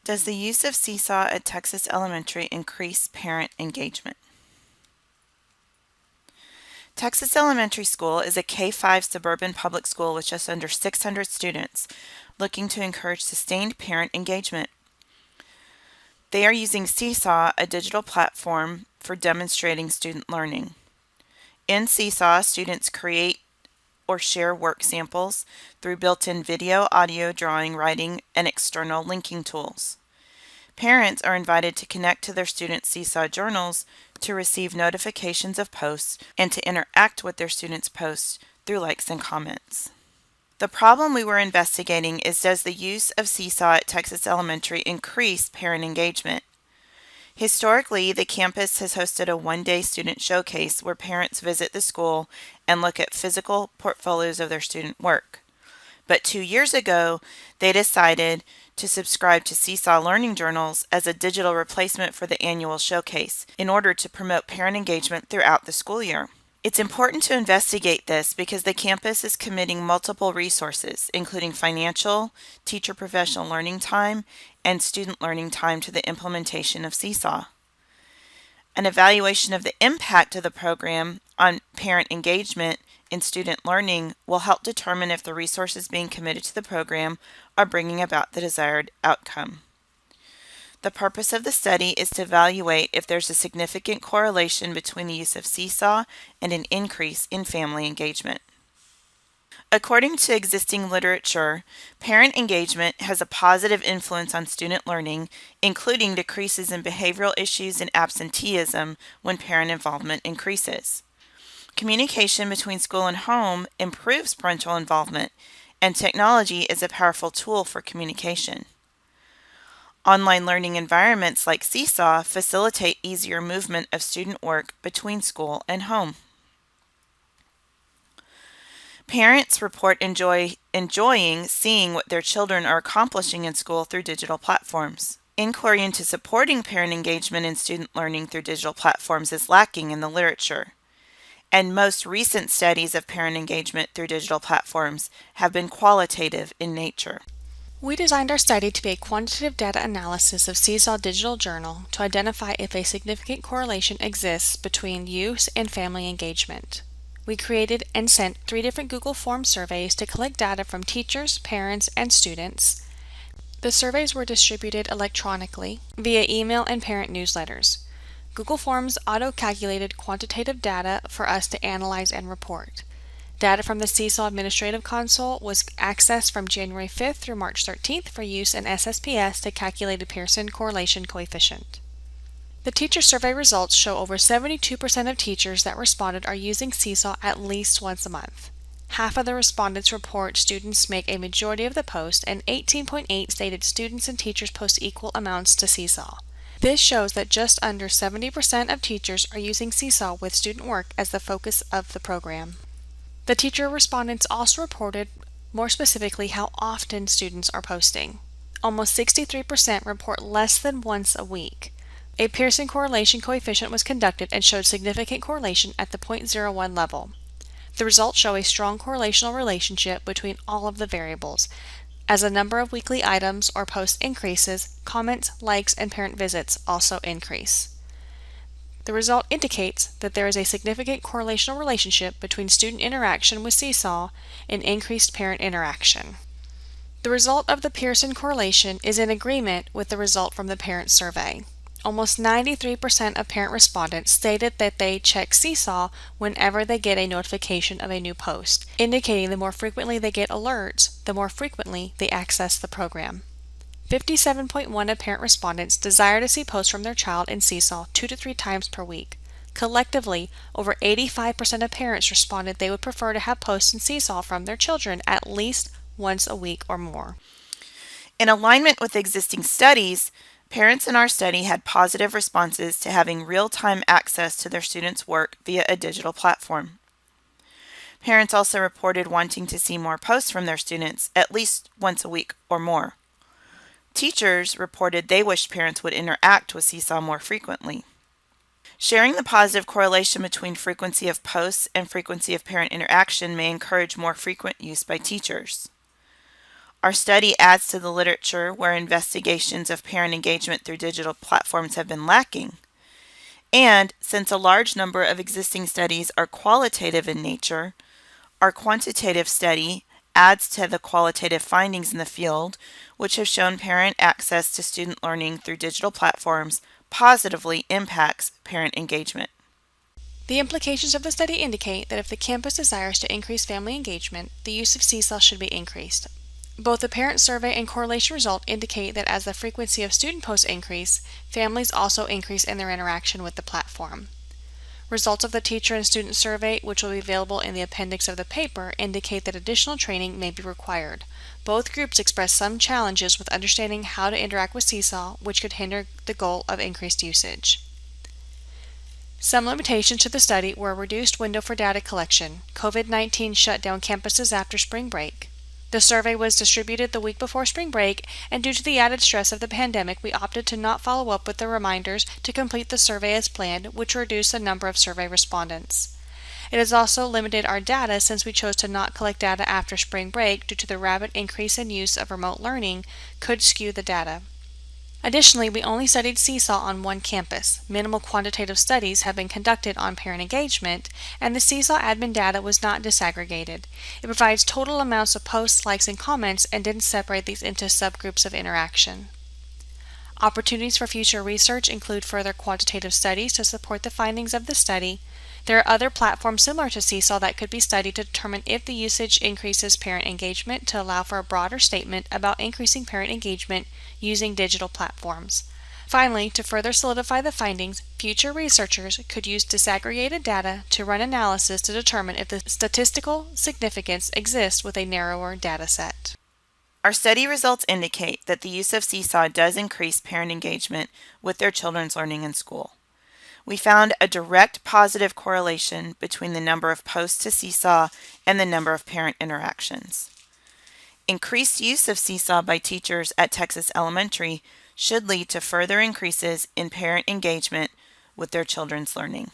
Does the use of Seesaw at Texas Elementary increase parent engagement? Texas Elementary School is a K-5 suburban public school with just under 600 students, looking to encourage sustained parent engagement. They are using Seesaw, a digital platform for demonstrating student learning. In Seesaw, students create or share work samples through built-in video, audio, drawing, writing, and external linking tools. Parents are invited to connect to their students' Seesaw journals to receive notifications of posts and to interact with their students' posts through likes and comments. The problem we were investigating is, does the use of Seesaw at Texas Elementary increase parent engagement? Historically, the campus has hosted a one-day student showcase where parents visit the school and look at physical portfolios of their student work. But 2 years ago, they decided to subscribe to Seesaw Learning Journals as a digital replacement for the annual showcase in order to promote parent engagement throughout the school year. It's important to investigate this because the campus is committing multiple resources, including financial, teacher professional learning time, and student learning time to the implementation of Seesaw. An evaluation of the impact of the program on parent engagement in student learning will help determine if the resources being committed to the program are bringing about the desired outcome. The purpose of the study is to evaluate if there's a significant correlation between the use of Seesaw and an increase in family engagement. According to existing literature, parent engagement has a positive influence on student learning, including decreases in behavioral issues and absenteeism when parent involvement increases. Communication between school and home improves parental involvement, and technology is a powerful tool for communication. Online learning environments like Seesaw facilitate easier movement of student work between school and home. Parents report enjoying seeing what their children are accomplishing in school through digital platforms. Inquiry into supporting parent engagement in student learning through digital platforms is lacking in the literature, and most recent studies of parent engagement through digital platforms have been qualitative in nature. We designed our study to be a quantitative data analysis of Seesaw Digital Journal to identify if a significant correlation exists between use and family engagement. We created and sent 3 different Google Form surveys to collect data from teachers, parents, and students. The surveys were distributed electronically via email and parent newsletters. Google Forms auto-calculated quantitative data for us to analyze and report. Data from the Seesaw Administrative Console was accessed from January 5th through March 13th for use in SSPS to calculate a Pearson correlation coefficient. The teacher survey results show over 72% of teachers that responded are using Seesaw at least once a month. Half of the respondents report students make a majority of the post, and 18.8 stated students and teachers post equal amounts to Seesaw. This shows that just under 70% of teachers are using Seesaw with student work as the focus of the program. The teacher respondents also reported more specifically how often students are posting. Almost 63% report less than once a week. A Pearson correlation coefficient was conducted and showed significant correlation at the 0.01 level. The results show a strong correlational relationship between all of the variables. As the number of weekly items or posts increases, comments, likes, and parent visits also increase. The result indicates that there is a significant correlational relationship between student interaction with Seesaw and increased parent interaction. The result of the Pearson correlation is in agreement with the result from the parent survey. Almost 93% of parent respondents stated that they check Seesaw whenever they get a notification of a new post, indicating the more frequently they get alerts, the more frequently they access the program. 57.1% of parent respondents desire to see posts from their child in Seesaw 2 to 3 times per week. Collectively, over 85% of parents responded they would prefer to have posts in Seesaw from their children at least once a week or more. In alignment with existing studies, parents in our study had positive responses to having real-time access to their students' work via a digital platform. Parents also reported wanting to see more posts from their students at least once a week or more. Teachers reported they wished parents would interact with Seesaw more frequently. Sharing the positive correlation between frequency of posts and frequency of parent interaction may encourage more frequent use by teachers. Our study adds to the literature where investigations of parent engagement through digital platforms have been lacking. And since a large number of existing studies are qualitative in nature, our quantitative study adds to the qualitative findings in the field, which have shown parent access to student learning through digital platforms positively impacts parent engagement. The implications of the study indicate that if the campus desires to increase family engagement, the use of Seesaw should be increased. Both the parent survey and correlation result indicate that as the frequency of student posts increase, families also increase in their interaction with the platform. Results of the teacher and student survey, which will be available in the appendix of the paper, indicate that additional training may be required. Both groups express some challenges with understanding how to interact with Seesaw, which could hinder the goal of increased usage. Some limitations to the study were a reduced window for data collection. COVID-19 shut down campuses after spring break. The survey was distributed the week before spring break, and due to the added stress of the pandemic, we opted to not follow up with the reminders to complete the survey as planned, which reduced the number of survey respondents. It has also limited our data since we chose to not collect data after spring break due to the rapid increase in use of remote learning could skew the data. Additionally, we only studied Seesaw on one campus. Minimal quantitative studies have been conducted on parent engagement, and the Seesaw admin data was not disaggregated. It provides total amounts of posts, likes, and comments and didn't separate these into subgroups of interaction. Opportunities for future research include further quantitative studies to support the findings of the study. There are other platforms similar to Seesaw that could be studied to determine if the usage increases parent engagement to allow for a broader statement about increasing parent engagement using digital platforms. Finally, to further solidify the findings, future researchers could use disaggregated data to run analysis to determine if the statistical significance exists with a narrower data set. Our study results indicate that the use of Seesaw does increase parent engagement with their children's learning in school. We found a direct positive correlation between the number of posts to Seesaw and the number of parent interactions. Increased use of Seesaw by teachers at Texas Elementary should lead to further increases in parent engagement with their children's learning.